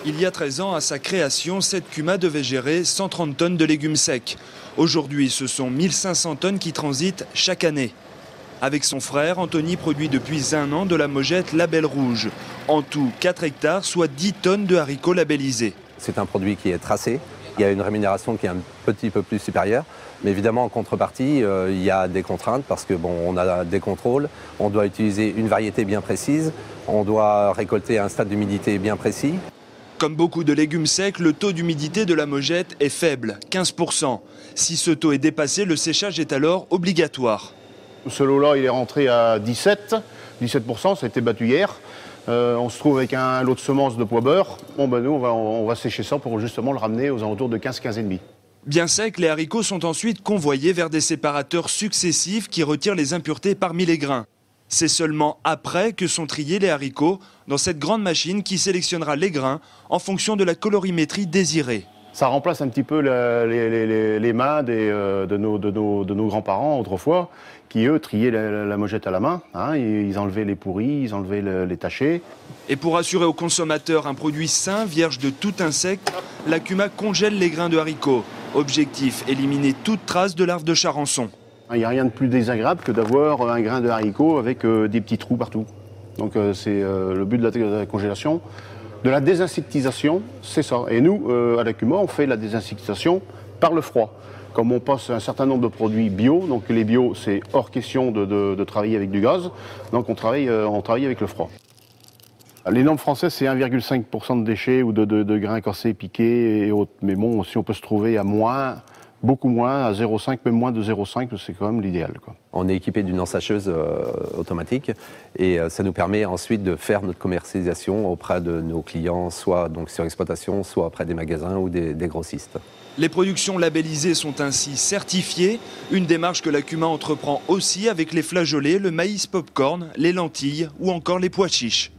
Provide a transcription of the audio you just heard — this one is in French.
Il y a 13 ans, à sa création, cette CUMA devait gérer 130 tonnes de légumes secs. Aujourd'hui, ce sont 1500 tonnes qui transitent chaque année. Avec son frère, Anthony produit depuis 1 an de la Mojette Label Rouge. En tout, 4 hectares, soit 10 tonnes de haricots labellisés. C'est un produit qui est tracé. Il y a une rémunération qui est un petit peu plus supérieure. Mais évidemment, en contrepartie, il y a des contraintes parce que on a des contrôles. On doit utiliser une variété bien précise. On doit récolter à un stade d'humidité bien précis. Comme beaucoup de légumes secs, le taux d'humidité de la Mojette est faible, 15%. Si ce taux est dépassé, le séchage est alors obligatoire. Ce lot-là, il est rentré à 17%, ça a été battu hier. On se trouve avec un lot de semences de pois beurre. Nous, on va sécher ça pour justement le ramener aux alentours de 15,5. Bien secs, les haricots sont ensuite convoyés vers des séparateurs successifs qui retirent les impuretés parmi les grains. C'est seulement après que sont triés les haricots dans cette grande machine qui sélectionnera les grains en fonction de la colorimétrie désirée. Ça remplace un petit peu les mains de nos grands-parents autrefois, qui eux triaient la Mojette à la main. Ils enlevaient les pourris, ils enlevaient les tachés. Et pour assurer aux consommateurs un produit sain, vierge de tout insecte, la CUMA congèle les grains de haricots. Objectif, éliminer toute trace de larves de charançon. Il n'y a rien de plus désagréable que d'avoir un grain de haricot avec des petits trous partout. Donc c'est le but de la congélation. De la désinsectisation, c'est ça. Et nous, à la CUMA, on fait la désinsectisation par le froid. Comme on passe un certain nombre de produits bio, donc les bio, c'est hors question de travailler avec du gaz, donc on travaille avec le froid. Les normes françaises, c'est 1,5% de déchets ou de grains cassés, piqués et autres. Mais bon, si on peut se trouver à moins, beaucoup moins, à 0,5, même moins de 0,5, c'est quand même l'idéal, quoi. On est équipé d'une ensacheuse automatique et ça nous permet ensuite de faire notre commercialisation auprès de nos clients, soit donc sur exploitation, soit auprès des magasins ou des grossistes. Les productions labellisées sont ainsi certifiées, une démarche que la CUMA entreprend aussi avec les flageolets, le maïs popcorn, les lentilles ou encore les pois chiches.